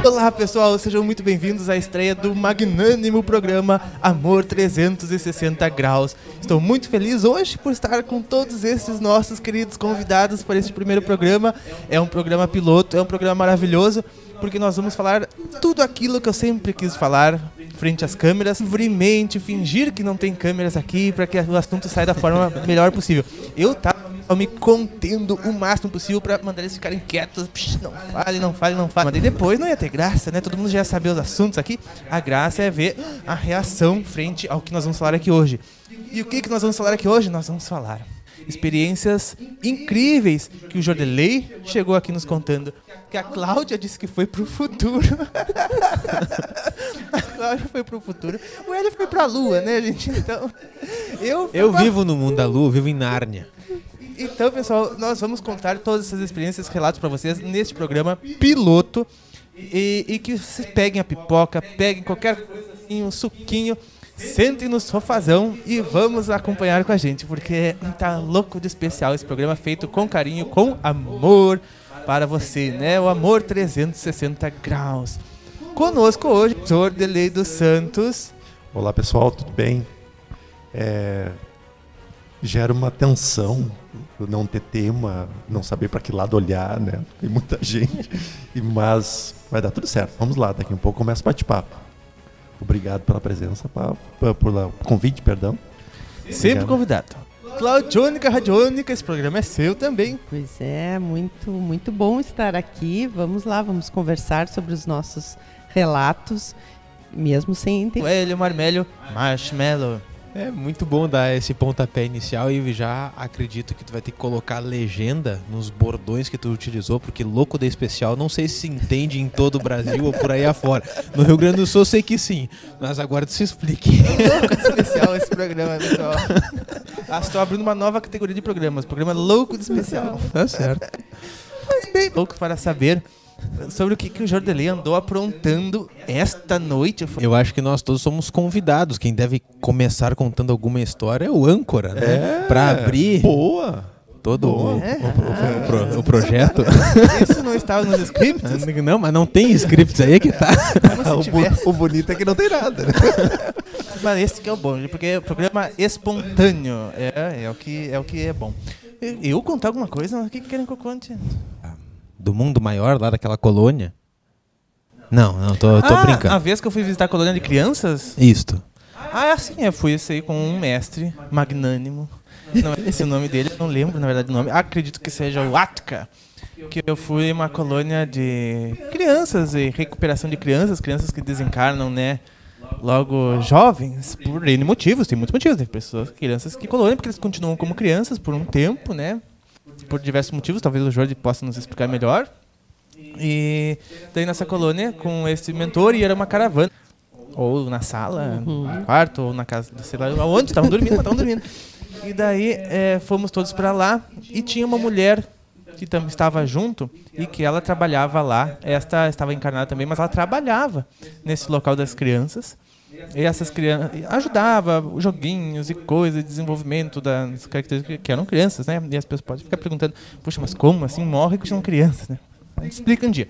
Olá pessoal, sejam muito bem-vindos à estreia do magnânimo programa Amor 360 Graus. Estou muito feliz hoje por estar com todos esses nossos queridos convidados para este primeiro programa. É um programa piloto, é um programa maravilhoso, porque nós vamos falar tudo aquilo que eu sempre quis falar frente às câmeras, livremente, fingir que não tem câmeras aqui para que o assunto saia da forma melhor possível. Eu tava me contendo o máximo possível para mandar eles ficarem quietos. Psh, não fale. Mas daí depois não ia ter graça, né? Todo mundo já ia saber os assuntos aqui. A graça é ver a reação frente ao que nós vamos falar aqui hoje. E o que nós vamos falar aqui hoje? Nós vamos falar experiências incríveis que o Jordelei chegou aqui nos contando. Que a Cláudia disse que foi pro futuro. A Cláudia foi pro futuro. O Hélio foi pra Lua, né, gente? Então, eu vivo no mundo da Lua, eu vivo em Nárnia. Então, pessoal, nós vamos contar todas essas experiências, relatos pra vocês neste programa piloto. E que vocês peguem a pipoca, peguem qualquer coisa assim, um suquinho, sentem no sofazão e vamos acompanhar com a gente, porque tá louco de especial esse programa feito com carinho, com amor para você, né? O Amor 360 Graus. Conosco hoje, Jordelei dos Santos. Olá, pessoal, tudo bem? Gera uma tensão não ter tema, não saber para que lado olhar, né? Tem muita gente, mas vai dar tudo certo. Vamos lá, daqui a um pouco começa o bate-papo. Obrigado pela presença, pelo convite, perdão. Sempre convidado. Claudiônica, Radiônica, esse programa é seu também. Pois é, muito bom estar aqui. Vamos lá, vamos conversar sobre os nossos relatos, mesmo sem entender. Hélio Marmélio, Marshmallow. É muito bom dar esse pontapé inicial e já acredito que tu vai ter que colocar legenda nos bordões que tu utilizou, porque louco de especial, não sei se entende em todo o Brasil ou por aí afora. No Rio Grande do Sul eu sei que sim, mas agora tu se explique. Louco de especial esse programa, pessoal. Estou abrindo uma nova categoria de programas, programa louco de especial. Tá certo. Mas bem louco para saber sobre o que o Jordelei andou aprontando esta noite. Eu acho que nós todos somos convidados. Quem deve começar contando alguma história é o âncora, né? Para abrir todo o projeto. Isso não estava nos scripts? Não, mas não tem scripts aí que tá. O bonito é que não tem nada, né? Mas esse que é o bom, porque é o programa espontâneo. É o que é bom. Eu contar alguma coisa? O que querem que eu conte? Do mundo maior, lá daquela colônia? Não, tô brincando. A vez que eu fui visitar a colônia de crianças? Isto. Sim, eu fui sair com um mestre magnânimo. Não é esse o nome dele, eu não lembro, na verdade, o nome. Acredito que seja o Atka. Que eu fui uma colônia de crianças e recuperação de crianças que desencarnam, né? Logo jovens, por N motivos, tem muitos motivos. Tem pessoas, crianças que colônia, porque eles continuam como crianças por um tempo, né? Por diversos motivos, talvez o Jorge possa nos explicar melhor. E daí nessa colônia, com esse mentor, e era uma caravana. Ou na sala, no quarto, ou na casa, sei lá, onde, estavam dormindo. E daí fomos todos para lá, e tinha uma mulher que também estava junto, e que ela trabalhava lá. Esta estava encarnada também, mas ela trabalhava nesse local das crianças. E essas crianças ajudava joguinhos e coisas, desenvolvimento das características que eram crianças, né? E as pessoas podem ficar perguntando, puxa, mas como assim morre que são crianças, né? A gente explica um dia.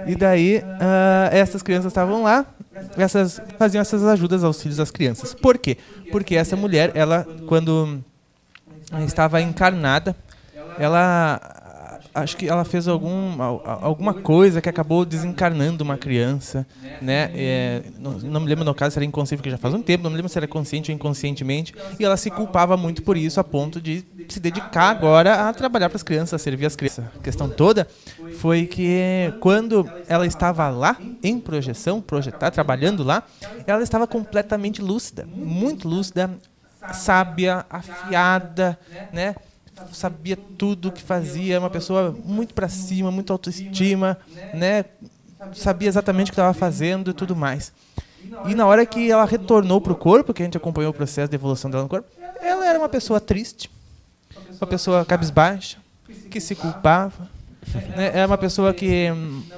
E daí essas crianças estavam lá, faziam essas ajudas aos filhos das crianças. Por quê? Porque essa mulher, ela quando estava encarnada, acho que ela fez alguma coisa que acabou desencarnando uma criança, né? Não me lembro no caso se era inconsciente, porque já faz um tempo, não me lembro se era consciente ou inconscientemente, e ela se culpava muito por isso, a ponto de se dedicar agora a trabalhar para as crianças, a servir as crianças. A questão toda foi que quando ela estava lá, em projetar, trabalhando lá, ela estava completamente lúcida, muito lúcida, sábia, afiada, né? Sabia tudo o que fazia, uma pessoa muito para cima, muito autoestima, né? Sabia exatamente o que estava fazendo e tudo mais. E na hora que ela retornou para o corpo, que a gente acompanhou o processo de evolução dela no corpo, ela era uma pessoa triste, uma pessoa cabisbaixa, que se culpava, né? Era uma pessoa que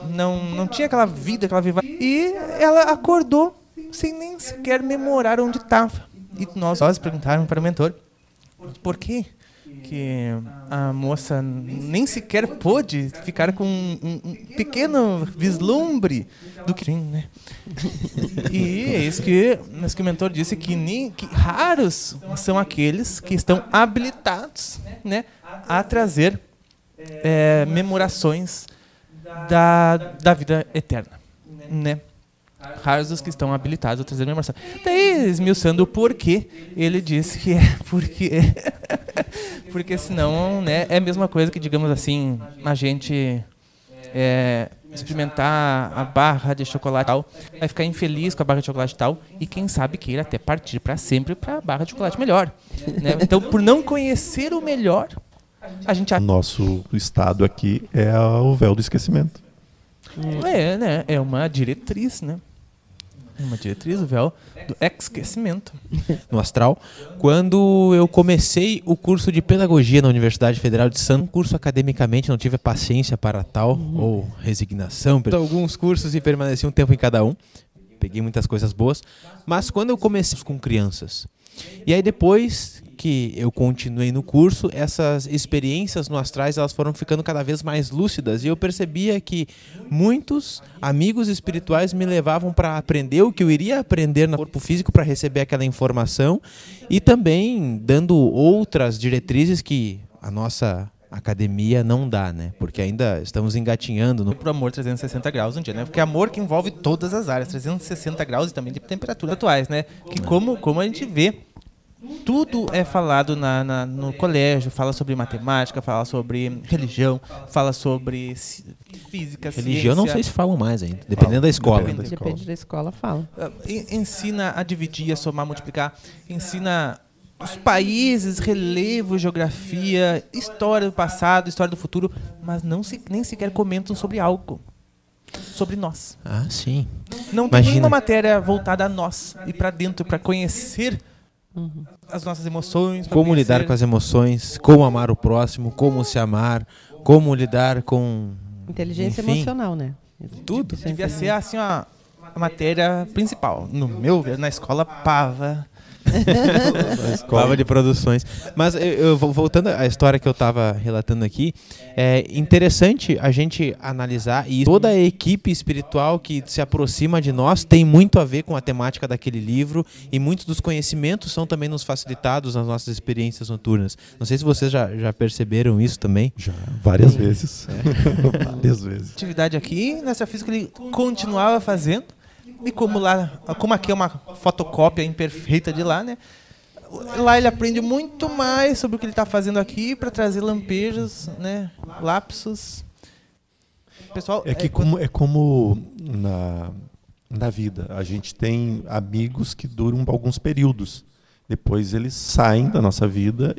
não tinha aquela vida que ela vivia. E ela acordou sem nem sequer memorar onde estava. E nós perguntaram para o mentor, por quê? a moça nem sequer pôde ficar com um pequeno vislumbre do que, né? E é isso que o mentor disse, que raros são aqueles que estão habilitados, né, a trazer memorações da vida eterna, né? Raros os que estão habilitados a trazer memoração. Daí, esmiuçando o porquê, ele disse que é porque senão, né, é a mesma coisa que, digamos assim, a gente experimentar a barra de chocolate tal, vai ficar infeliz com a barra de chocolate tal, e quem sabe queira até partir para sempre para a barra de chocolate melhor, né? Então, por não conhecer o melhor, a gente... O nosso estado aqui é o véu do esquecimento. Né? É uma diretriz, né? Uma diretriz, o véu do esquecimento. No astral, quando eu comecei o curso de pedagogia na Universidade Federal de Santos, um curso academicamente, não tive paciência para tal, ou resignação, alguns cursos e permaneci um tempo em cada um, peguei muitas coisas boas, mas quando eu comecei com crianças, e aí depois que eu continuei no curso, essas experiências no astrais, elas foram ficando cada vez mais lúcidas, e eu percebia que muitos amigos espirituais me levavam para aprender o que eu iria aprender no corpo físico, para receber aquela informação, e também dando outras diretrizes que a nossa academia não dá, né? Porque ainda estamos engatinhando no... Pro amor 360 graus um dia, né? Porque amor que envolve todas as áreas, 360 graus e também de temperaturas atuais, né? Que como a gente vê, tudo é falado no colégio, fala sobre matemática, fala sobre religião, fala sobre física, religião ciência. Não sei se falam mais ainda, dependendo da escola. Depende da escola, fala. Ensina a dividir, a somar, multiplicar, ensina os países, relevo, geografia, história do passado, história do futuro, mas nem sequer comentam sobre algo, sobre nós. Ah, sim. Não tem nenhuma matéria voltada a nós e para dentro, para conhecer as nossas emoções. Como lidar com as emoções, como amar o próximo, como se amar, como lidar com... Inteligência emocional, né? Tudo. Devia ser assim a matéria principal. No meu ver, na escola Pava. Pava de produções. Mas eu voltando à história que eu estava relatando aqui, é interessante a gente analisar, e toda a equipe espiritual que se aproxima de nós tem muito a ver com a temática daquele livro, e muitos dos conhecimentos são também nos facilitados nas nossas experiências noturnas. Não sei se vocês já perceberam isso também. Já, várias vezes. Várias vezes. Atividade aqui, nessa física ele continuava fazendo. E como aqui é uma fotocópia imperfeita de lá, né? Lá ele aprende muito mais sobre o que ele está fazendo aqui para trazer lampejos, né? Lapsos. Pessoal, é como na vida. A gente tem amigos que duram alguns períodos. Depois eles saem da nossa vida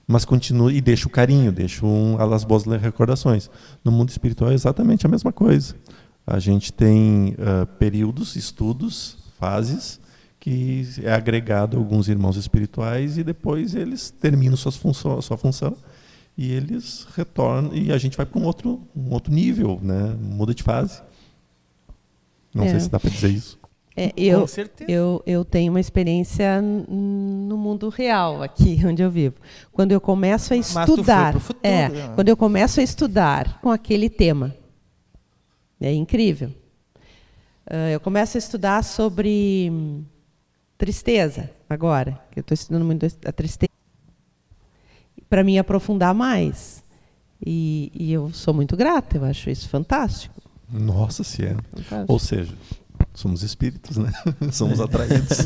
mas continua e deixa o carinho, deixa as boas recordações. No mundo espiritual é exatamente a mesma coisa. A gente tem períodos, estudos, fases, que é agregado a alguns irmãos espirituais, e depois eles terminam sua função e eles retornam, e a gente vai para um outro nível, né? Muda de fase. Não sei se dá para dizer isso. Com certeza. Eu tenho uma experiência no mundo real, aqui onde eu vivo. Quando eu começo a estudar, quando eu começo a estudar com aquele tema, é incrível. Eu começo a estudar sobre tristeza agora, que eu estou estudando muito a tristeza, para me aprofundar mais. E eu sou muito grata, eu acho isso fantástico. Nossa, se é. Fantástico. Ou seja, somos espíritos, né? Somos atraídos.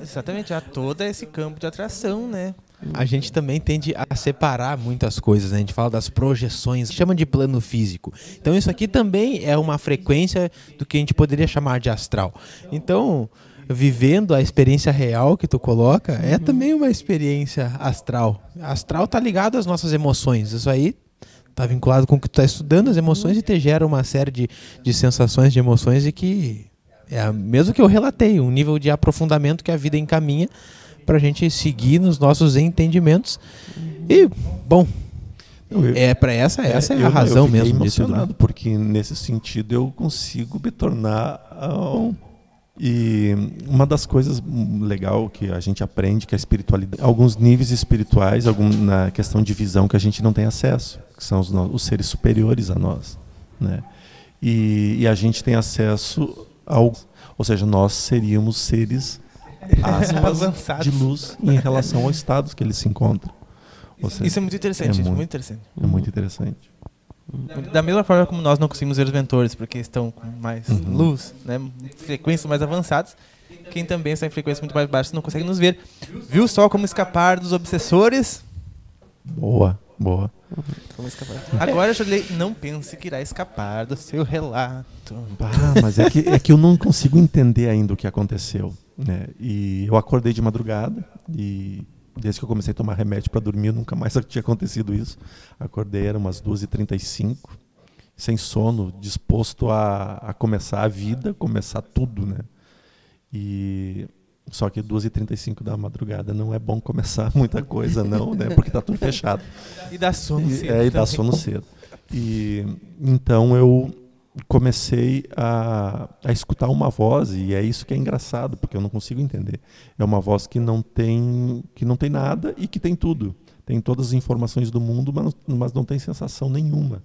Exatamente, há todo esse campo de atração, né? A gente também tende a separar muitas coisas, né? A gente fala das projeções, chama de plano físico. Então isso aqui também é uma frequência do que a gente poderia chamar de astral. Então, vivendo a experiência real que tu coloca, é também uma experiência astral. Astral está ligado às nossas emoções. Isso aí está vinculado com o que tu está estudando, as emoções, e te gera uma série de sensações, de emoções, e que é mesmo que eu relatei, um nível de aprofundamento que a vida encaminha para a gente seguir nos nossos entendimentos. E, bom, essa é a razão mesmo disso. Porque nesse sentido eu consigo me tornar E uma das coisas legal que a gente aprende, que a espiritualidade, alguns níveis espirituais, na questão de visão que a gente não tem acesso, que são os seres superiores a nós, né? E a gente tem acesso ou seja, nós seríamos seres aspas, de luz em relação aos estados que eles se encontram. Seja, isso é muito interessante, muito interessante. É muito interessante. Da mesma forma como nós não conseguimos ver os mentores, porque estão com mais luz, né, frequências mais avançadas, quem também está em frequências muito mais baixas não consegue nos ver. Viu só como escapar dos obsessores? Boa. Como escapar. Agora, Jodelei, não pense que irá escapar do seu relato. Mas é que eu não consigo entender ainda o que aconteceu, né? E eu acordei de madrugada e desde que eu comecei a tomar remédio para dormir, nunca mais tinha acontecido isso. Acordei, era umas 2h35, sem sono, disposto a começar a vida, começar tudo, né? Só que 2h35 da madrugada não é bom começar muita coisa, não, né? Porque está tudo fechado. E dá sono cedo. E dá sono cedo. Então eu comecei a escutar uma voz, e é isso que é engraçado, porque eu não consigo entender. É uma voz que não tem nada e que tem tudo. Tem todas as informações do mundo, mas não tem sensação nenhuma.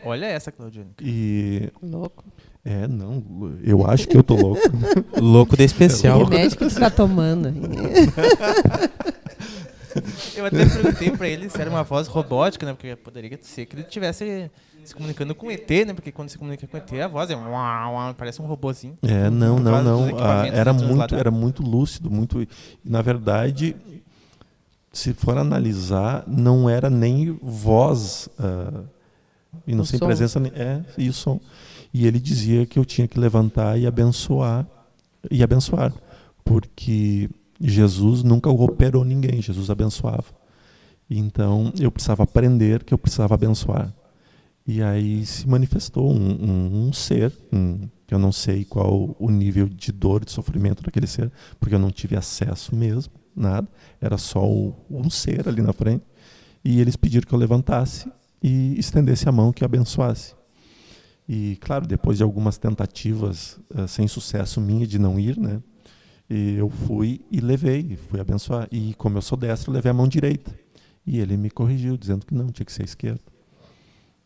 Olha essa, Claudiane. Louco. Não, eu acho que eu tô louco. Louco de especial. Que remédio que você está tomando? Eu até perguntei pra ele se era uma voz robótica, né? Porque poderia ser que ele estivesse se comunicando com ET, né? Porque quando se comunica com ET, a voz é parece um robozinho. Não. Era muito lúcido, muito. Na verdade, se for analisar, não era nem voz e não sem presença, e o som. E ele dizia que eu tinha que levantar e abençoar, porque Jesus nunca operou ninguém, Jesus abençoava. Então eu precisava aprender que eu precisava abençoar. E aí se manifestou um ser, que eu não sei qual o nível de dor, de sofrimento daquele ser, porque eu não tive acesso mesmo, nada. Era só um ser ali na frente. E eles pediram que eu levantasse e estendesse a mão, que abençoasse. E, claro, depois de algumas tentativas sem sucesso minha de não ir, né, eu fui abençoar. E como eu sou destro, eu levei a mão direita. E ele me corrigiu, dizendo que não, tinha que ser esquerda.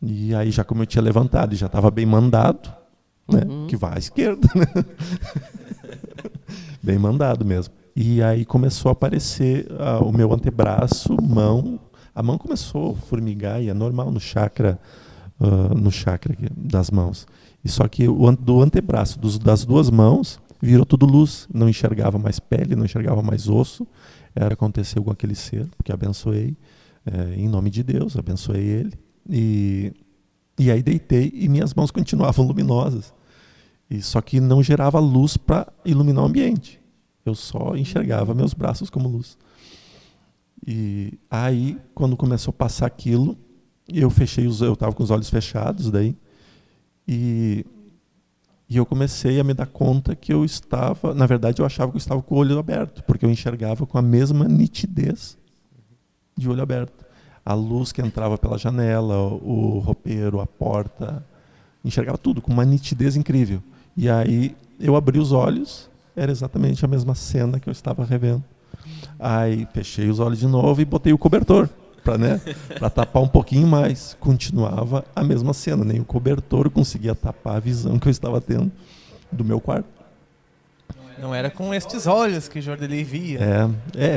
E aí, já como eu tinha levantado e já estava bem mandado, né, que vá à esquerda, né? Bem mandado mesmo. E aí começou a aparecer o meu antebraço, mão. A mão começou a formigar, e é normal no chakra das mãos. E só que do antebraço, das duas mãos, virou tudo luz. Não enxergava mais pele, não enxergava mais osso. Aconteceu com aquele ser, porque abençoei em nome de Deus, abençoei ele. E aí deitei e minhas mãos continuavam luminosas. Só que não gerava luz para iluminar o ambiente. Eu só enxergava meus braços como luz. E aí, quando começou a passar aquilo, eu estava com os olhos fechados daí, e eu comecei a me dar conta que eu estava, na verdade eu achava que eu estava com o olho aberto, porque eu enxergava com a mesma nitidez de olho aberto. A luz que entrava pela janela, o roupeiro, a porta, enxergava tudo com uma nitidez incrível. E aí eu abri os olhos, era exatamente a mesma cena que eu estava revendo. Aí fechei os olhos de novo e botei o cobertor para tapar um pouquinho mais. Continuava a mesma cena, nem o cobertor conseguia tapar a visão que eu estava tendo do meu quarto. Não era com estes olhos que Jodelei via.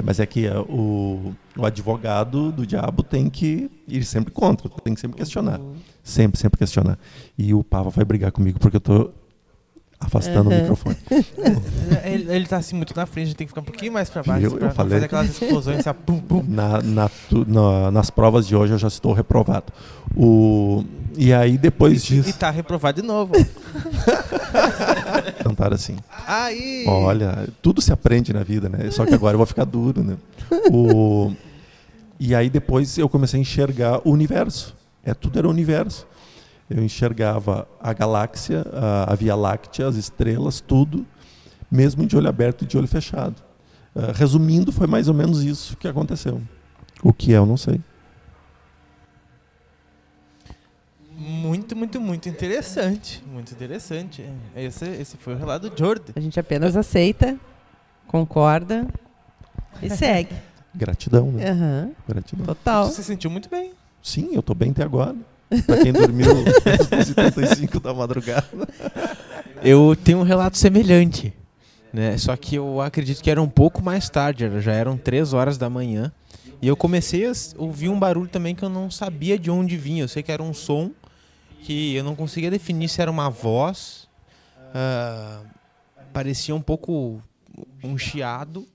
Mas é que o advogado do diabo tem que ir sempre contra, tem que sempre questionar. Sempre questionar. E o Pava vai brigar comigo porque eu estou afastando o microfone. Ele está assim muito na frente, a gente tem que ficar um pouquinho mais para baixo para fazer aquelas explosões. Pum, pum. Nas provas de hoje eu já estou reprovado. E aí depois disso... E está reprovado de novo. Cantar assim. Aí. Olha, tudo se aprende na vida, né? Só que agora eu vou ficar duro, né? E aí depois eu comecei a enxergar o universo. Tudo era o universo. Eu enxergava a galáxia, a Via Láctea, as estrelas, tudo, mesmo de olho aberto e de olho fechado. Resumindo, foi mais ou menos isso que aconteceu. O que eu não sei. muito interessante. Muito interessante. Esse foi o relato do Jordi. A gente apenas aceita, concorda e segue. Gratidão, né? Uhum. Gratidão. Total. Você se sentiu muito bem. Sim, eu tô bem até agora. Pra quem dormiu às 75 da madrugada. Eu tenho um relato semelhante, né? Só que eu acredito que era um pouco mais tarde, já eram 3 horas da manhã. E eu comecei a ouvir um barulho também que eu não sabia de onde vinha. Eu sei que era um som que eu não conseguia definir se era uma voz. Parecia um pouco um chiado,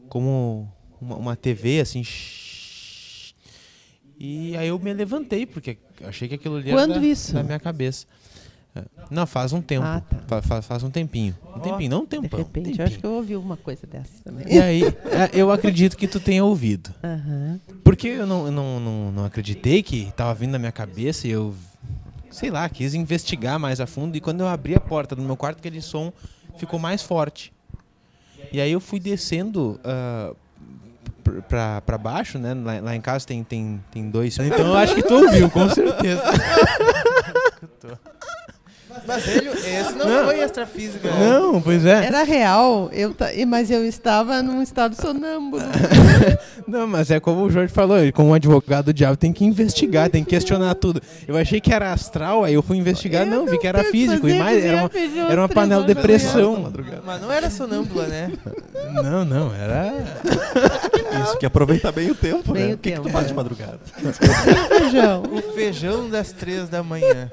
como uma TV, assim. E aí eu me levantei, porque achei que aquilo ali era da minha cabeça. Não, faz um tempo. Tá. Faz um tempinho. Um tempinho, não um tempão. De repente, eu acho que eu ouvi uma coisa dessa também. E aí, eu acredito que tu tenha ouvido. Uhum. Porque eu não acreditei que estava vindo na minha cabeça e eu, sei lá, quis investigar mais a fundo. E quando eu abri a porta do meu quarto, aquele som ficou mais forte. E aí eu fui descendo pra baixo, né? Lá em casa tem 2. Então eu acho que tu ouviu, com certeza. Mas esse não foi extrafísica. Não, pois é. Era real, mas eu estava num estado sonâmbulo. Não, mas é como o Jorge falou, como um advogado do diabo tem que investigar, tem que questionar tudo. Eu achei que era astral, aí eu fui investigar, não, vi que era físico. E mais, era uma panela de pressão. Mas não era sonâmbula, né? Não, era... Isso, que aproveitar bem o tempo, bem né? O que tu faz de madrugada? Feijão. O feijão das 3 da manhã.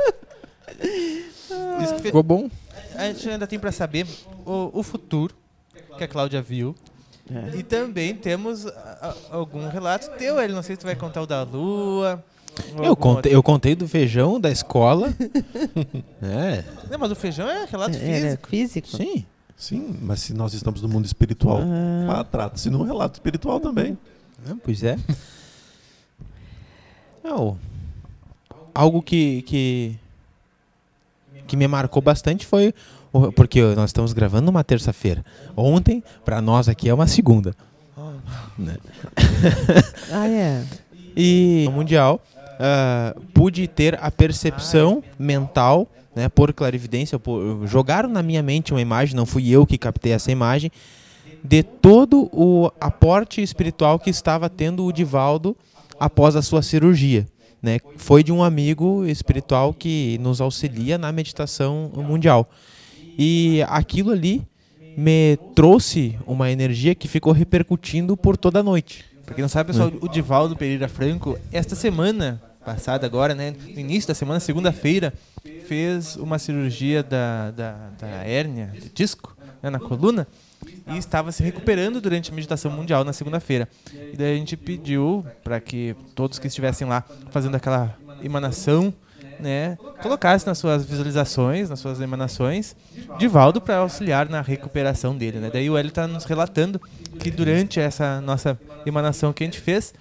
Ficou bom. A gente ainda tem para saber o futuro que a Cláudia viu. E também temos algum relato teu, ele não sei se tu vai contar o da lua. Eu contei do feijão da escola. Não, mas o feijão é relato físico. Era físico? Sim. Sim, mas se nós estamos no mundo espiritual, trata-se num relato espiritual também. Pois é. Algo que me marcou bastante foi... Porque nós estamos gravando numa terça-feira. Ontem, para nós aqui, é uma segunda. Né? E no Mundial, pude ter a percepção mental, né, por clarividência, jogaram na minha mente uma imagem, não fui eu que captei essa imagem, de todo o aporte espiritual que estava tendo o Divaldo após a sua cirurgia. Né? Foi de um amigo espiritual que nos auxilia na meditação mundial. E aquilo ali me trouxe uma energia que ficou repercutindo por toda a noite. Pra quem não sabe, pessoal, o Divaldo Pereira Franco, esta semana passada agora, né, no início da semana, segunda-feira, fez uma cirurgia da hérnia de disco, né, na coluna, e estava se recuperando durante a meditação mundial na segunda-feira. E daí a gente pediu para que todos que estivessem lá fazendo aquela emanação, né, colocassem nas suas visualizações, nas suas emanações, Divaldo para auxiliar na recuperação dele. Né? Daí o Hélio está nos relatando que durante essa nossa emanação que a gente fez,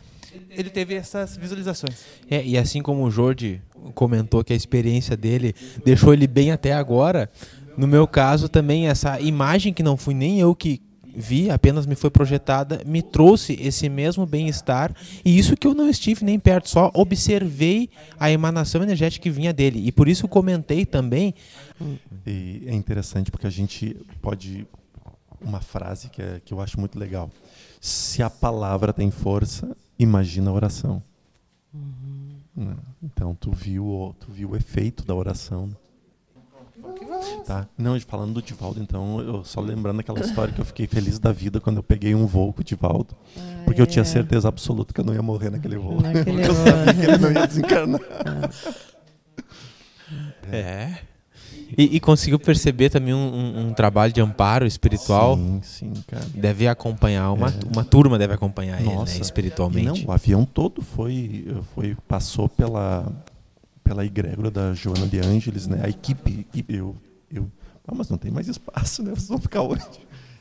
ele teve essas visualizações. E assim como o Jordi comentou que a experiência dele deixou ele bem até agora, no meu caso também essa imagem que não fui nem eu que vi, apenas me foi projetada, me trouxe esse mesmo bem-estar, e isso que eu não estive nem perto, só observei a emanação energética que vinha dele, e por isso comentei também. E é interessante porque a gente pode... Uma frase que eu acho muito legal. Se a palavra tem força, imagina a oração. Então tu viu o efeito da oração. Tá. Não, falando do Divaldo, então, eu só lembrando aquela história que eu fiquei feliz da vida quando eu peguei um voo com o Divaldo. Porque eu tinha certeza absoluta que eu não ia morrer naquele voo. Porque eu sabia que ele não ia desencarnar. E conseguiu perceber também um trabalho de amparo espiritual. Sim, cara. Deve acompanhar, uma turma deve acompanhar ele, né, espiritualmente. Não, o avião todo passou pela egrégora da Joana de Ângeles, né? A equipe mas não tem mais espaço, né? Vocês vão ficar onde?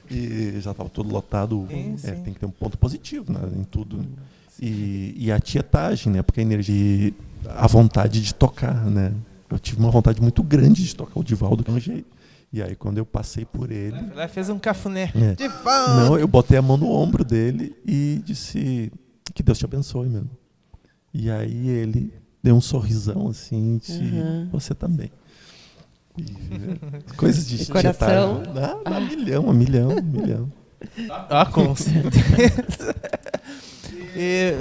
E já estava todo lotado. Sim. Tem que ter um ponto positivo, né, em tudo. E a tietagem, né? Porque a energia, a vontade de tocar, né? Eu tive uma vontade muito grande de tocar o Divaldo de um jeito. E aí quando eu passei por ele... Ela fez um cafuné. Divaldo! Não, eu botei a mão no ombro dele e disse que Deus te abençoe, meu. E aí ele dei um sorrisão assim, disse, você também. Coisas de coração. A milhão. Com certeza.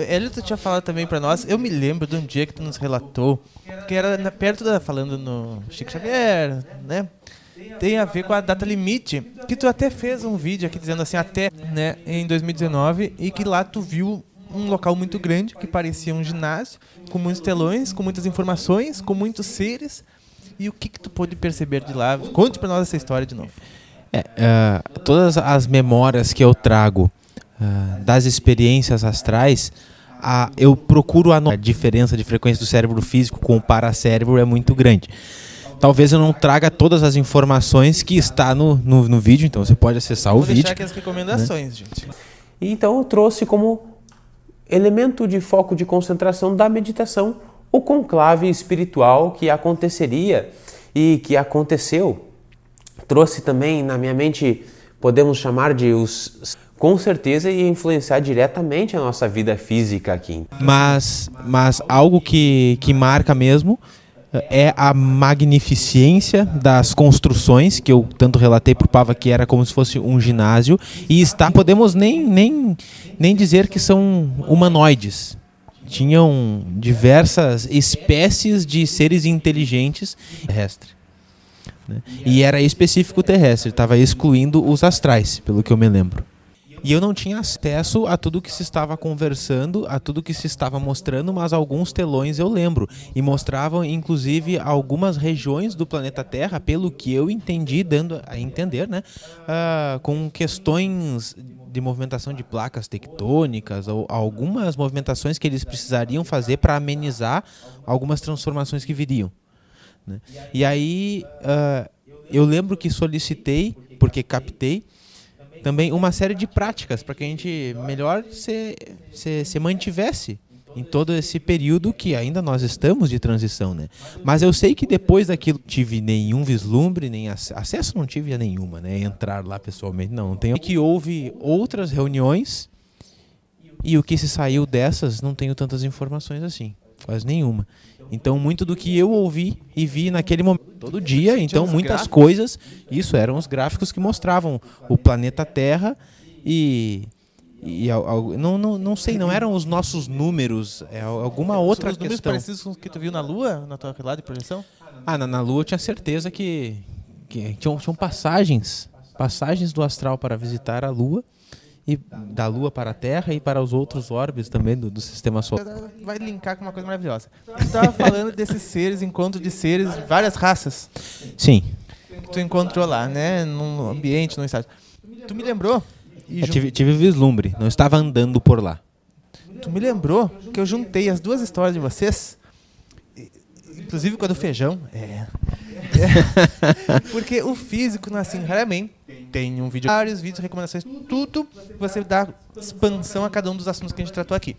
Hélio, tu tinha falado também pra nós, eu me lembro de um dia que tu nos relatou, que era perto falando no Chico Xavier, né? Tem a ver com a data limite, que tu até fez um vídeo aqui dizendo assim, até, né, em 2019, e que lá tu viu um local muito grande, que parecia um ginásio, com muitos telões, com muitas informações, com muitos seres. E o que tu pôde perceber de lá? Conte pra nós essa história de novo. Todas as memórias que eu trago das experiências astrais, eu procuro a diferença de frequência do cérebro físico com o paracérebro é muito grande. Talvez eu não traga todas as informações que está no vídeo, então você pode acessar o vídeo. Vou deixar aqui as recomendações, né, gente. Então eu trouxe como elemento de foco de concentração da meditação o conclave espiritual que aconteceria e que aconteceu. Trouxe também na minha mente, podemos chamar de com certeza ia influenciar diretamente a nossa vida física aqui. Mas algo que marca mesmo é a magnificência das construções, que eu tanto relatei para o Pava que era como se fosse um ginásio, e podemos nem dizer que são humanoides. Tinham diversas espécies de seres inteligentes terrestres. Né? E era específico terrestre, estava excluindo os astrais, pelo que eu me lembro. E eu não tinha acesso a tudo que se estava conversando, a tudo que se estava mostrando, mas alguns telões eu lembro. E mostravam, inclusive, algumas regiões do planeta Terra, pelo que eu entendi, dando a entender, né? Com questões de movimentação de placas tectônicas, ou algumas movimentações que eles precisariam fazer para amenizar algumas transformações que viriam. Né? E aí, eu lembro que solicitei, porque captei, também uma série de práticas para que a gente melhor se mantivesse em todo esse período que ainda nós estamos de transição, né? Mas eu sei que depois daquilo tive nenhum vislumbre, nem acesso não tive a nenhuma, né? Entrar lá pessoalmente, não tenho. Que houve outras reuniões e o que se saiu dessas não tenho tantas informações assim, quase nenhuma. Então, muito do que eu ouvi e vi naquele momento, todo dia, então muitas coisas, isso eram os gráficos que mostravam o planeta Terra não sei, não eram os nossos números, alguma outra questão. Os números parecidos com os que tu viu na Lua, na tua lá de projeção? Na Lua eu tinha certeza que tinham passagens do astral para visitar a Lua, e da Lua para a Terra e para os outros orbes também do sistema solar. Vai linkar com uma coisa maravilhosa. Tu estava falando desses seres, encontro de seres de várias raças. Sim. Que tu encontrou lá, né? Num ambiente, num estágio. Tu me lembrou? Tive vislumbre, não estava andando por lá. Tu me lembrou que eu juntei as duas histórias de vocês, inclusive com a do feijão. Porque o físico Nassim Haramein tem um vídeo, vários vídeos, recomendações, tudo você dá expansão a cada um dos assuntos que a gente tratou aqui.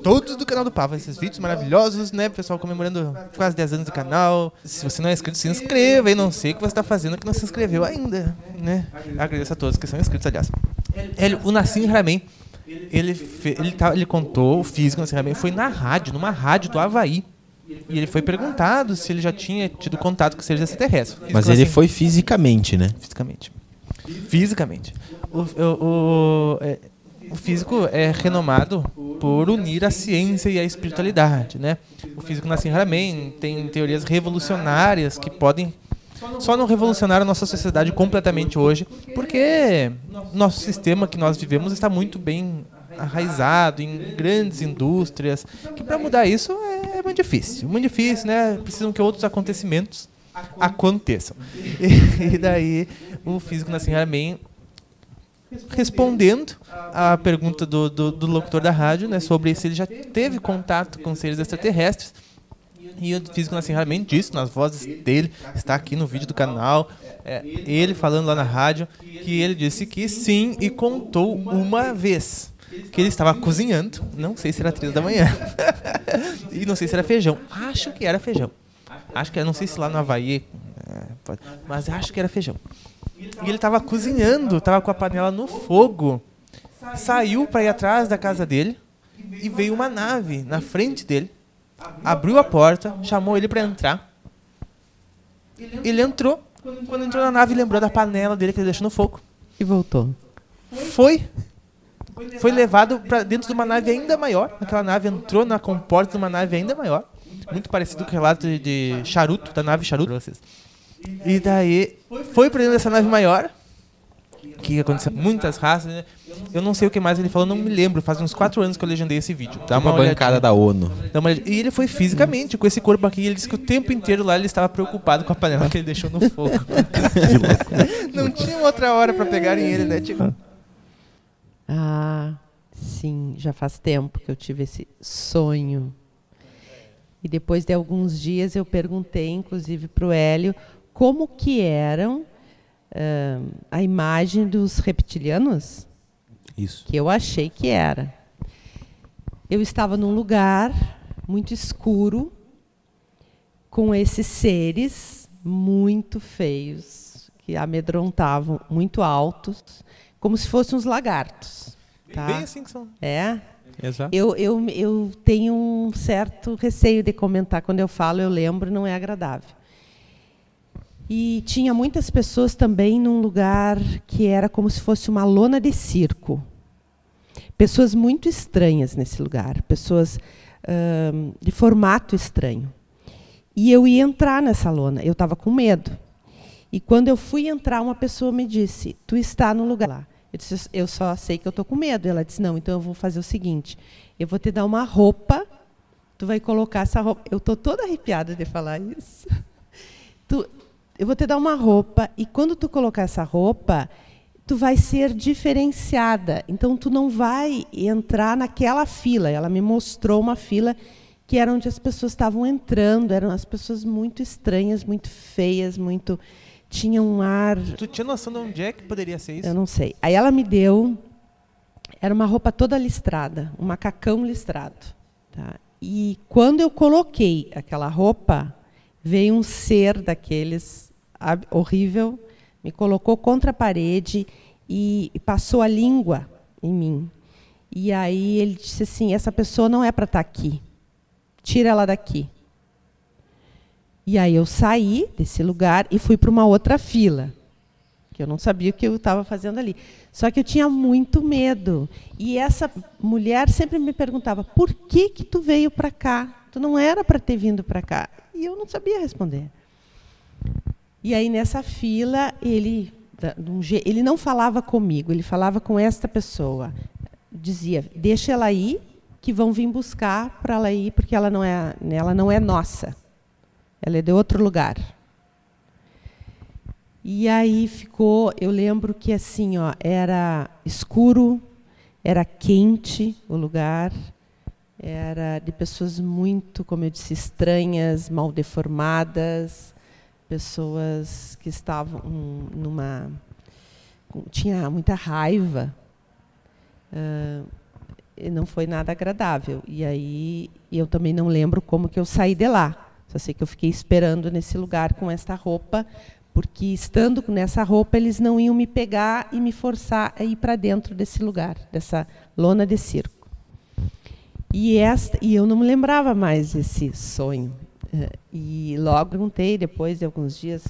Todos do canal do Pava, esses vídeos maravilhosos, né? Pessoal comemorando quase 10 anos do canal. Se você não é inscrito, se inscreva. E não sei o que você está fazendo que não se inscreveu ainda, né? Agradeço a todos que são inscritos, aliás. O Nassim Haramein, ele contou, o físico Nassim Haramein foi na rádio, numa rádio do Havaí. E ele foi perguntado se ele já tinha tido contato com seres extraterrestres. Mas ele foi fisicamente, né? Fisicamente. O físico é renomado por unir a ciência e a espiritualidade, né? O físico Nassim Haramein tem teorias revolucionárias que podem só não revolucionar a nossa sociedade completamente hoje, porque nosso sistema que nós vivemos está muito bem arraizado em grandes indústrias, que para mudar isso é muito difícil, né? Precisam que outros acontecimentos aconteçam. E daí o físico Nassim Haramein, respondendo à pergunta do locutor da rádio, né, sobre se ele já teve contato com seres extraterrestres, e o físico Nassim Haramein disse, nas vozes dele, está aqui no vídeo do canal, ele falando lá na rádio, que ele disse que sim, e contou uma vez que ele estava cozinhando, não sei se era 3 da manhã, e não sei se era feijão, acho que era feijão, não sei se lá no Havaí, mas acho que era feijão. E ele estava cozinhando, estava com a panela no fogo, saiu para ir atrás da casa dele, e veio uma nave na frente dele, abriu a porta, chamou ele para entrar. Ele entrou. Quando entrou na nave, lembrou da panela dele que ele deixou no fogo. E voltou. Foi levado para dentro de uma nave ainda maior. Aquela nave entrou na comporta de uma nave ainda maior. Muito parecido com o relato de Charuto, da nave Charuto. E daí, foi para dentro dessa nave maior. Que aconteceu muitas raças, né? Eu não sei o que mais ele falou, não me lembro. Faz uns 4 anos que eu legendei esse vídeo. Dá uma bancada da ONU. E ele foi fisicamente, com esse corpo aqui. Ele disse que o tempo inteiro lá ele estava preocupado com a panela que ele deixou no fogo. Não tinha outra hora para pegarem ele, né? Tipo... Ah, sim. Já faz tempo que eu tive esse sonho. E depois de alguns dias eu perguntei, inclusive, para o Hélio, como que eram a imagem dos reptilianos. Isso. Que eu achei que era. Eu estava num lugar muito escuro, com esses seres muito feios, que amedrontavam, muito altos, como se fossem uns lagartos. Tá? Bem assim que são. É? Exato. Eu tenho um certo receio de comentar. Quando eu falo, eu lembro, não é agradável. E tinha muitas pessoas também num lugar que era como se fosse uma lona de circo. Pessoas muito estranhas nesse lugar, pessoas de formato estranho. E eu ia entrar nessa lona, eu estava com medo. E quando eu fui entrar, uma pessoa me disse, tu está no lugar lá. Eu disse, eu só sei que eu estou com medo. Ela disse, não, então eu vou fazer o seguinte, eu vou te dar uma roupa, tu vai colocar essa roupa. Eu estou toda arrepiada de falar isso. Eu vou te dar uma roupa, e quando tu colocar essa roupa, tu vai ser diferenciada. Então, tu não vai entrar naquela fila. Ela me mostrou uma fila que era onde as pessoas estavam entrando. Eram as pessoas muito estranhas, muito feias, muito... Tinha um ar... Tu tinha noção de onde é que poderia ser isso? Eu não sei. Aí ela me deu... Era uma roupa toda listrada, um macacão listrado. Tá? E quando eu coloquei aquela roupa, veio um ser daqueles horrível, me colocou contra a parede e passou a língua em mim. E aí ele disse assim, essa pessoa não é para estar aqui. Tira ela daqui. E aí eu saí desse lugar e fui para uma outra fila, que eu não sabia o que eu estava fazendo ali. Só que eu tinha muito medo. E essa mulher sempre me perguntava, por que tu veio para cá? Tu não era para ter vindo para cá. E eu não sabia responder. E aí, nessa fila, ele não falava comigo, ele falava com esta pessoa. Dizia, deixa ela ir, que vão vir buscar para ela ir, porque ela não é nossa. Ela é de outro lugar. E aí ficou, eu lembro que assim, ó, era escuro, era quente o lugar, era de pessoas muito, como eu disse, estranhas, mal deformadas, pessoas que estavam tinha muita raiva. Não foi nada agradável. E aí eu também não lembro como que eu saí de lá. Só sei que eu fiquei esperando nesse lugar com esta roupa, porque estando nessa roupa eles não iam me pegar e me forçar a ir para dentro desse lugar, dessa lona de circo. E eu não me lembrava mais desse sonho. E logo perguntei, depois de alguns dias,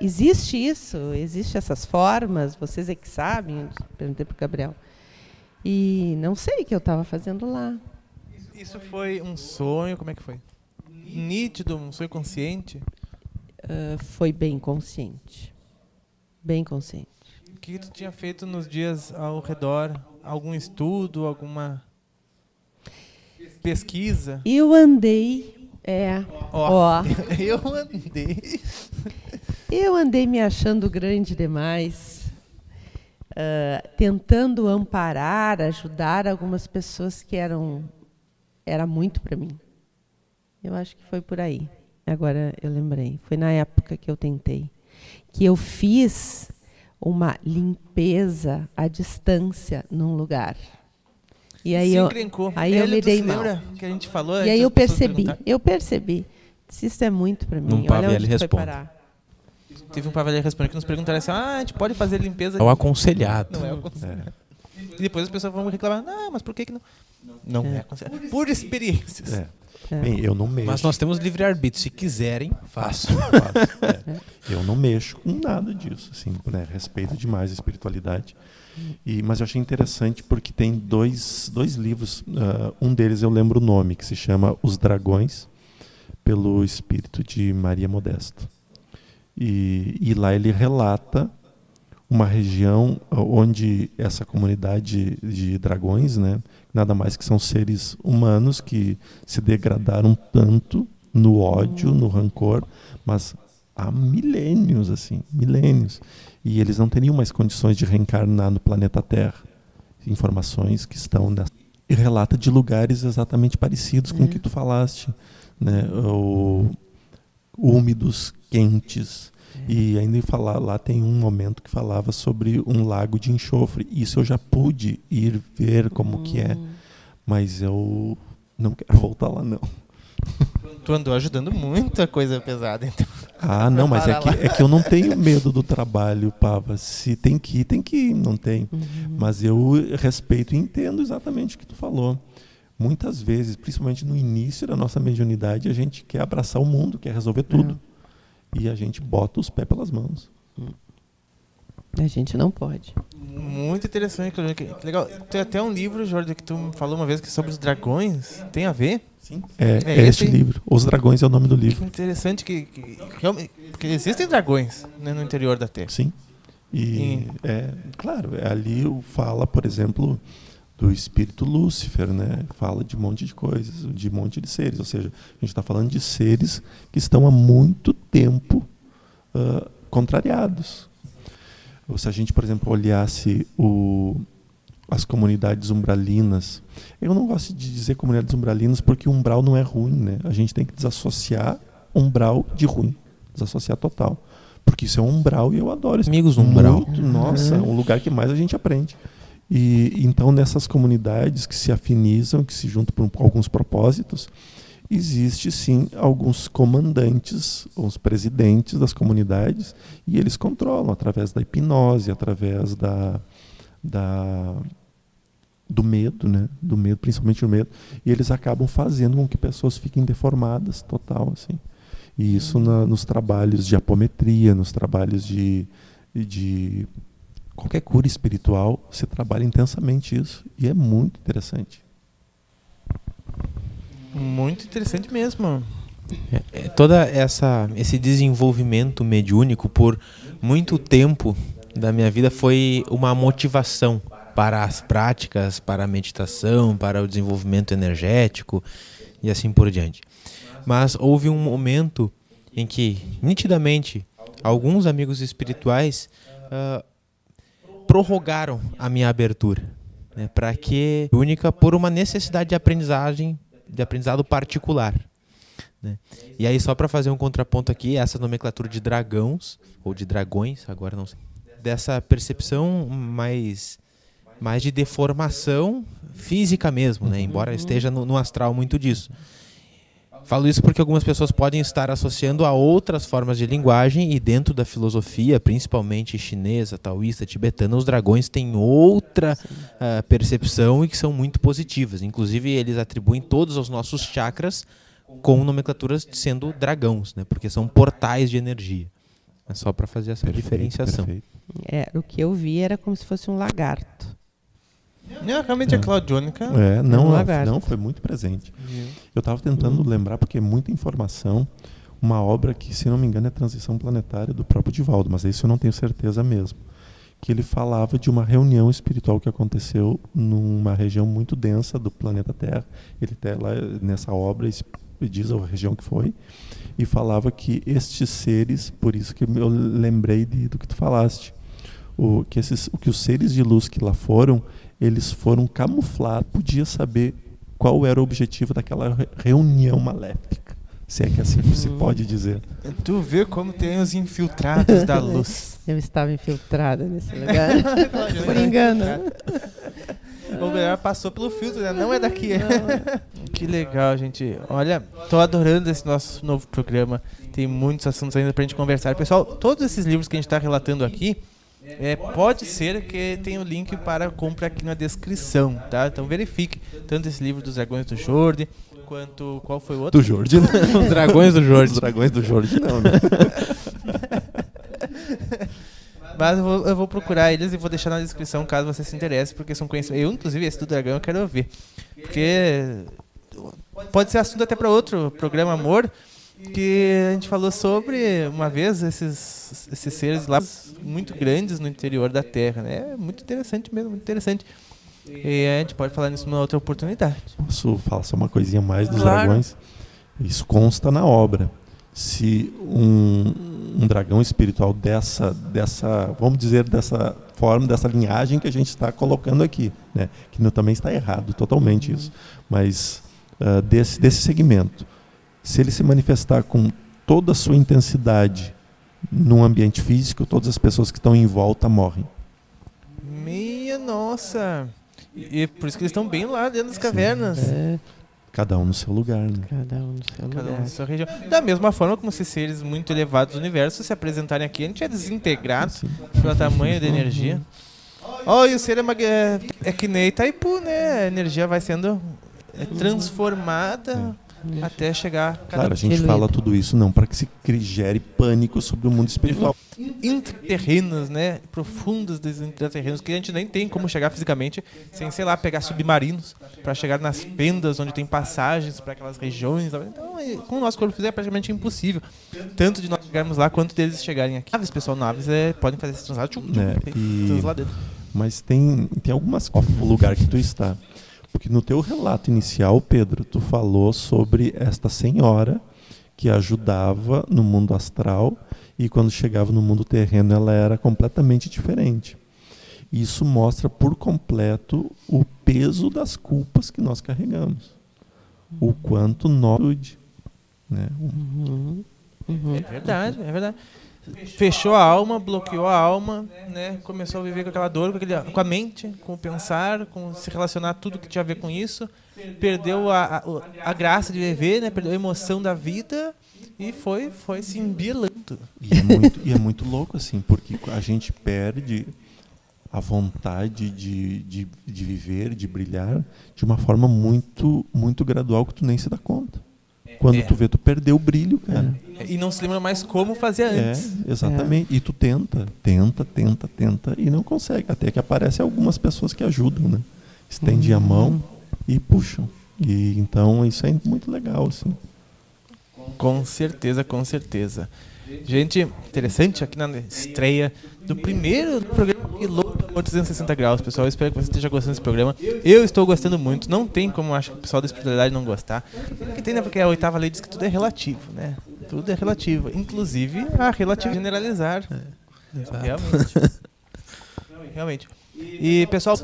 existe isso? Existem essas formas? Vocês é que sabem? Perguntei para o Gabriel. E não sei o que eu estava fazendo lá. Isso foi um sonho? Como é que foi? Nítido, um sonho consciente? Foi bem consciente. Bem consciente. O que tu tinha feito nos dias ao redor? Algum estudo, alguma pesquisa? Eu andei... Eu andei me achando grande demais, tentando amparar, ajudar algumas pessoas que era muito para mim. Eu acho que foi por aí. Agora eu lembrei. Foi na época que eu tentei. Que eu fiz uma limpeza à distância num lugar. E aí eu me dei mal. Lembra que a gente falou? E aí eu percebi. Isso é muito para mim. Olha onde foi parar. Teve um Pavelli respondendo que nos perguntaram assim, a gente pode fazer limpeza... É o aconselhado. Não é o aconselhado. E depois as pessoas vão reclamar, mas por que não? Não é aconselhado. Por experiências. Bem, eu não mexo. Mas nós temos livre-arbítrio. Se quiserem, façam. Eu não mexo com nada disso. Assim, né? Respeito demais a espiritualidade. Mas eu achei interessante porque tem dois livros. Um deles eu lembro o nome, que se chama Os Dragões, pelo espírito de Maria Modesto. E lá ele relata uma região onde essa comunidade de dragões, né, nada mais que são seres humanos que se degradaram tanto no ódio, no rancor, mas há milênios, assim, milênios. E eles não teriam mais condições de reencarnar no planeta Terra. Informações que estão nessa... E relata de lugares exatamente parecidos com o que tu falaste, né, úmidos, quentes. E ainda lá tem um momento que falava sobre um lago de enxofre. Isso eu já pude ir ver como que é, mas eu não quero voltar lá, não. Tu andou ajudando muita coisa pesada, então. Não, mas é que eu não tenho medo do trabalho, Pava. Se tem que ir, não tem. Mas eu respeito e entendo exatamente o que tu falou. Muitas vezes, principalmente no início da nossa mediunidade, a gente quer abraçar o mundo, quer resolver tudo. E a gente bota os pés pelas mãos. A gente não pode. Muito interessante, que legal. Tem até um livro, Jorge, que tu me falou uma vez que é sobre os dragões. Tem a ver? Sim. É este livro. Os Dragões é o nome do livro. Que interessante que realmente, porque existem dragões, né, no interior da Terra. Sim. Claro, ali fala, por exemplo, do espírito Lúcifer, né? Fala de um monte de coisas, de um monte de seres. Ou seja, a gente está falando de seres que estão há muito tempo contrariados. Ou se a gente, por exemplo, olhasse as comunidades umbralinas, eu não gosto de dizer comunidades umbralinas porque umbral não é ruim, né? A gente tem que desassociar umbral de ruim, desassociar total. Porque isso é um umbral e eu adoro isso. Amigos umbral. Nossa, é um lugar que mais a gente aprende. E então nessas comunidades que se afinizam, que se juntam por alguns propósitos, existe sim alguns comandantes, os presidentes das comunidades, e eles controlam através da hipnose, através do medo, né? Do medo, principalmente o medo, e eles acabam fazendo com que pessoas fiquem deformadas total, assim. E isso nos trabalhos de apometria, nos trabalhos de qualquer cura espiritual, se trabalha intensamente isso. E é muito interessante. Muito interessante mesmo. Toda esse desenvolvimento mediúnico, por muito tempo da minha vida, foi uma motivação para as práticas, para a meditação, para o desenvolvimento energético e assim por diante. Mas houve um momento em que, nitidamente, alguns amigos espirituais prorrogaram a minha abertura, né, para que única por uma necessidade de aprendizado particular, né? E aí, só para fazer um contraponto aqui, essa nomenclatura de dragões, ou de dragões, agora não sei, dessa percepção mais de deformação física mesmo, né? Embora esteja no astral muito disso. Falo isso porque algumas pessoas podem estar associando a outras formas de linguagem, e dentro da filosofia, principalmente chinesa, taoísta, tibetana, os dragões têm outra percepção e que são muito positivas. Inclusive, eles atribuem todos os nossos chakras com nomenclaturas sendo dragões, né? Porque são portais de energia. É só para fazer essa diferenciação. Perfeito. O que eu vi era como se fosse um lagarto. Não, realmente é claudiônica. Não, foi muito presente. Eu estava tentando lembrar, porque é muita informação, uma obra que, se não me engano, é Transição Planetária, do próprio Divaldo, mas isso eu não tenho certeza mesmo. Que ele falava de uma reunião espiritual que aconteceu numa região muito densa do planeta Terra. Ele até lá nessa obra diz a região que foi, e falava que estes seres, por isso que eu lembrei do que tu falaste, que os seres de luz que lá foram, eles foram camuflados, podia saber qual era o objetivo daquela reunião maléfica, se é que assim se pode dizer. Tu vê como tem os infiltrados da luz. Eu estava infiltrada nesse lugar, por engano. O melhor passou pelo filtro, né? Não é daqui. Que legal, gente. Olha, tô adorando esse nosso novo programa. Tem muitos assuntos ainda pra gente conversar. Pessoal, todos esses livros que a gente tá relatando aqui, pode ser que tenha o link para compra aqui na descrição, tá? Então verifique tanto esse livro dos Dragões do Jordi, quanto... Qual foi o outro? Do Jordi, né? Os dragões do Jordi. Os dragões do Jordi, não, né? Mas eu vou procurar eles e vou deixar na descrição caso você se interesse, porque são conhecidos. Eu, inclusive, esse do dragão eu quero ouvir. Porque pode ser assunto até para outro programa, Amor, que a gente falou sobre, uma vez, esses seres lá muito grandes no interior da Terra, né? É muito interessante mesmo, muito interessante. E a gente pode falar nisso numa outra oportunidade. Posso falar só uma coisinha mais dos Claro. dragões? Isso consta na obra. Se um dragão espiritual dessa, vamos dizer, dessa forma, dessa linhagem que a gente está colocando aqui, né? Que também está errado totalmente isso, mas desse segmento, se ele se manifestar com toda a sua intensidade num ambiente físico, todas as pessoas que estão em volta morrem. Minha nossa! E por isso que eles estão bem lá dentro das cavernas. Cada um no seu lugar, né? Cada um no seu Cada um lugar. na sua região. Da mesma forma como se seres muito elevados do universo se apresentarem aqui, a gente é desintegrado pelo tamanho da energia. E o ser é que nem Itaipu, né? A energia vai sendo transformada até chegar... Claro, a gente fala tudo isso não para que se gere pânico sobre o mundo espiritual. Intraterrenos, né? Profundos dos intraterrenos, que a gente nem tem como chegar fisicamente, sem, sei lá, pegar submarinos para chegar nas pendas onde tem passagens para aquelas regiões. Então, com o nosso corpo físico é praticamente impossível. Tanto de nós chegarmos lá, quanto deles chegarem aqui. Naves, pessoal, naves podem fazer esse translado. Lá dentro. Mas tem algumas o lugar que tu está. Porque no teu relato inicial, Pedro, tu falou sobre esta senhora que ajudava no mundo astral e quando chegava no mundo terreno ela era completamente diferente. Isso mostra por completo o peso das culpas que nós carregamos. O quanto nós... Né? É verdade, é verdade. Fechou a alma, bloqueou a alma, né? Começou a viver com aquela dor, com a mente, com o pensar, com se relacionar tudo que tinha a ver com isso. Perdeu a graça de viver, né? Perdeu a emoção da vida e foi se embelando. E é muito louco, assim, porque a gente perde a vontade de viver, de brilhar, de uma forma muito, muito gradual que tu nem se dá conta. Quando tu vê, tu perdeu o brilho, cara. E não se lembra mais como fazia antes. Exatamente. E tu tenta e não consegue. Até que aparecem algumas pessoas que ajudam, né? Estendem a mão e puxam. E então isso é muito legal, assim. Com certeza, com certeza. Gente, interessante aqui na estreia do primeiro programa piloto do 360 graus, pessoal. Eu espero que você esteja gostando desse programa. Eu estou gostando muito. Não tem como acho que o pessoal da espiritualidade não gostar. Porque tem, né? Porque a 8ª lei diz que tudo é relativo, né? Tudo é relativo. Inclusive a relatividade generalizar. Realmente. E, pessoal,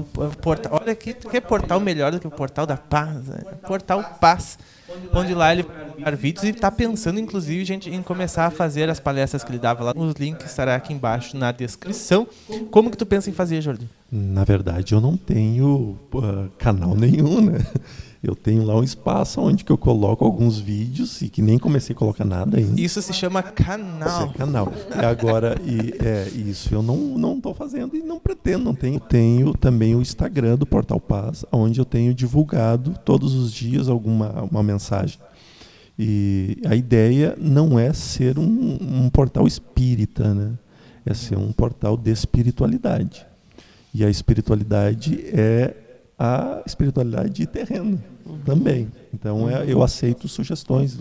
olha que portal melhor do que o Portal da Paz. Né? Portal Paz. Onde lá ele vai dar vídeos e está pensando, inclusive, gente, em começar a fazer as palestras que ele dava lá. Os links estarão aqui embaixo na descrição. Como que tu pensa em fazer, Jordi? Na verdade, eu não tenho canal nenhum, né? Eu tenho lá um espaço onde que eu coloco alguns vídeos e que nem comecei a colocar nada ainda. Isso se chama canal. Isso é canal. Agora, isso eu não estou fazendo e não pretendo, não tenho. Tenho também o Instagram do Portal Paz, onde eu tenho divulgado todos os dias uma mensagem. E a ideia não é ser um portal espírita, né? É ser um portal de espiritualidade. E a espiritualidade é a espiritualidade terrena também. Então eu aceito sugestões,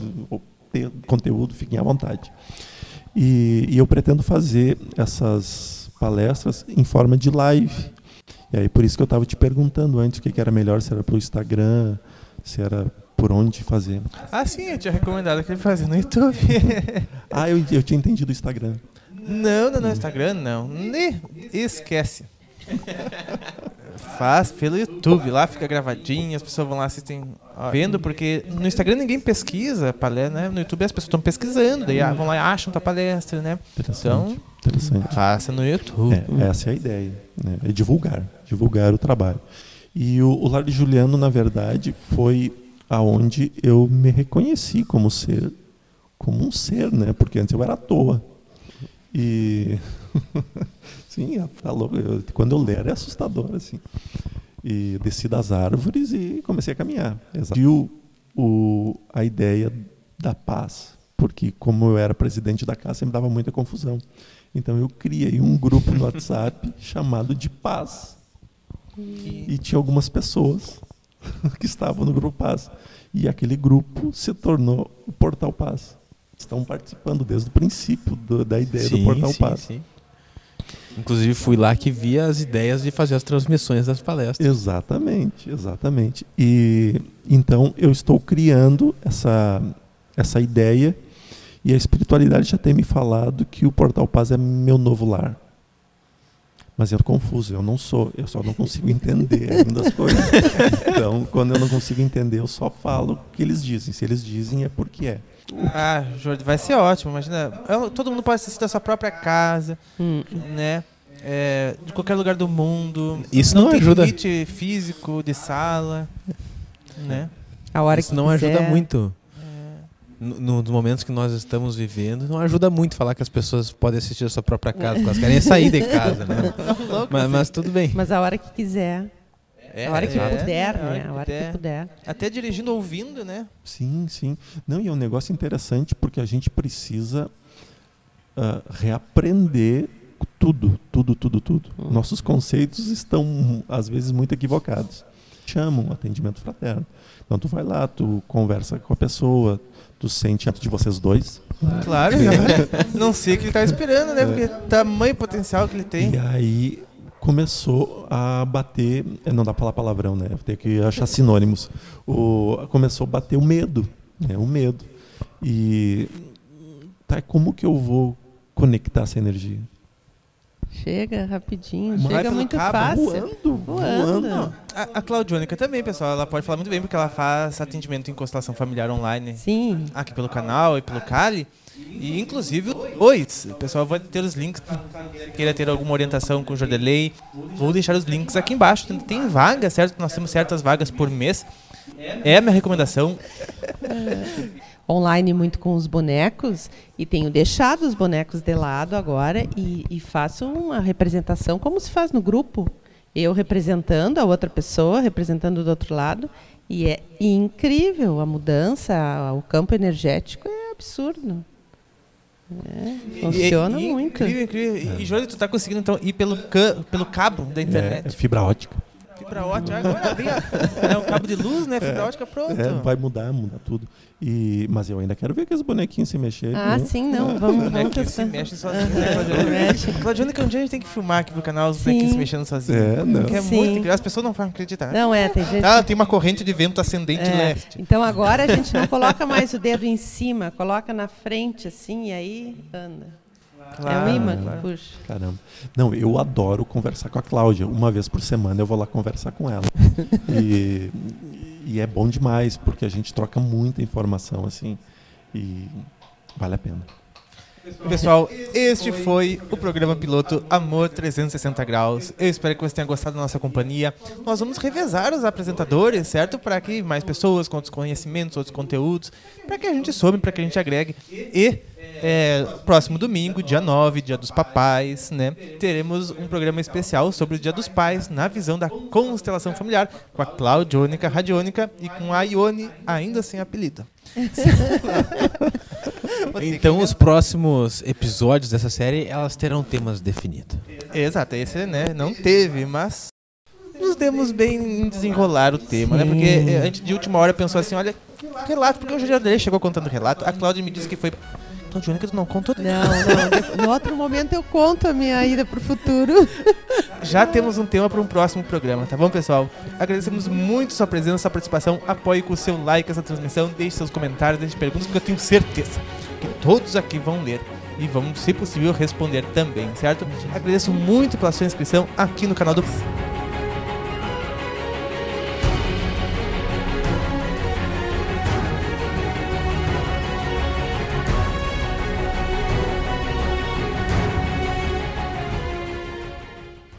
conteúdo, fiquem à vontade. E eu pretendo fazer essas palestras em forma de live. E aí por isso que eu estava te perguntando antes o que era melhor, se era pelo Instagram, se era por onde fazer. Ah, sim, eu tinha recomendado que ele fazia no YouTube. Eu tinha entendido o Instagram. Não, Instagram não. Esquece. Faz pelo YouTube, lá fica gravadinho, as pessoas vão lá assistem vendo, porque no Instagram ninguém pesquisa palestra, né? No YouTube as pessoas estão pesquisando, daí vão lá e acham tua palestra, né? Interessante. Faça no YouTube. Essa é a ideia, né? É divulgar o trabalho. E o Lar de Juliano, na verdade, foi aonde eu me reconheci como um ser, né? Porque antes eu era à toa. E sim, tá louco. Quando eu ler é assustador, assim. E desci das árvores e comecei a caminhar. a ideia da paz, porque como eu era presidente da casa, me dava muita confusão. Então eu criei um grupo no WhatsApp chamado de Paz. E tinha algumas pessoas que estavam no grupo Paz. E aquele grupo se tornou o Portal Paz. Estão participando desde o princípio da ideia do Portal Paz. Sim. Inclusive fui lá que via as ideias de fazer as transmissões das palestras. Exatamente. E então eu estou criando essa ideia, e a espiritualidade já tem me falado que o Portal Paz é meu novo lar. Mas eu estou confuso, eu só não consigo entender ainda as coisas. Então, quando eu não consigo entender, eu só falo o que eles dizem. Se eles dizem, é porque é. Jordi, vai ser ótimo. Imagina, todo mundo pode assistir da sua própria casa, né? De qualquer lugar do mundo. Isso não ajuda. Tem limite físico de sala, né? A hora Isso que não quiser. ajuda muito. Nos momentos que nós estamos vivendo, não ajuda muito falar que as pessoas podem assistir a sua própria casa, porque elas querem sair de casa, né? Mas tudo bem. Mas a hora que quiser. A hora que puder, né? A hora que puder. Até dirigindo, ouvindo, né? Sim. Não, e é um negócio interessante, porque a gente precisa reaprender tudo. Nossos conceitos estão, às vezes, muito equivocados. Chamam atendimento fraterno. Então, tu vai lá, tu conversa com a pessoa, tu sente de vocês dois. Claro, não sei o que ele estava esperando, né? Porque tamanho potencial que ele tem. E aí começou a bater, não dá para falar palavrão, né? Vou ter que achar sinônimos. Começou a bater o medo, né? O medo. E como que eu vou conectar essa energia? Chega rapidinho, chega muito fácil. Voando. A Claudionica também, pessoal, ela pode falar muito bem, porque ela faz atendimento em constelação familiar online. Sim. Aqui pelo canal e pelo Cali. E inclusive o pessoal vai ter os links, queira ter alguma orientação com o Jordelei, vou deixar os links aqui embaixo. Tem vaga, certo? Nós temos certas vagas por mês. É a minha recomendação. Online muito com os bonecos, e tenho deixado os bonecos de lado agora e faço uma representação como se faz no grupo. Eu representando a outra pessoa, representando do outro lado, e é incrível a mudança, o campo energético é absurdo. Funciona muito. Incrível. E Jorge, tu tá conseguindo então ir pelo cabo da internet? É fibra ótica. Fibra ótica, agora vem um cabo de luz, né? Fibra ótica, pronto. Vai mudar tudo. Mas eu ainda quero ver aqueles bonequinhos se mexerem. Sim, não, vamos bonequinhos se mexem sozinhos, né, Claudiana, que um dia a gente tem que filmar aqui pro canal os bonequinhos se mexendo sozinhos. Não. É muito incrível. As pessoas não vão acreditar. Não, tem gente... tem uma corrente de vento ascendente leste. Então agora a gente não coloca mais o dedo em cima, coloca na frente assim e aí anda. Claro, é um imã que puxa. Caramba. Não, eu adoro conversar com a Cláudia. Uma vez por semana eu vou lá conversar com ela. E é bom demais, porque a gente troca muita informação, assim, e vale a pena. Pessoal, este foi o programa piloto Amor 360 Graus. Eu espero que você tenha gostado da nossa companhia. Nós vamos revezar os apresentadores, certo? Para que mais pessoas com outros conhecimentos, outros conteúdos, para que a gente some, para que a gente agregue. E próximo domingo, dia 9, dia dos papais, né? Teremos um programa especial sobre o Dia dos Pais, na visão da constelação familiar, com a Claudionica Radiônica e com a Ione, ainda sem apelido. Então os próximos episódios dessa série, elas terão temas definidos. Exato, esse, né, não teve, mas nos demos bem em desenrolar o tema, né? Porque a gente de última hora pensou assim, olha, relato, porque o Jorge chegou contando relato, a Cláudia me disse que foi... Claudionica, tu não contou? Não, no outro momento eu conto a minha ida pro futuro. Já temos um tema para um próximo programa, tá bom, pessoal? Agradecemos muito sua presença, sua participação. Apoie com o seu like essa transmissão, deixe seus comentários, deixe perguntas, porque eu tenho certeza que todos aqui vão ler e vão, se possível, responder também, certo? Agradeço muito pela sua inscrição aqui no canal do...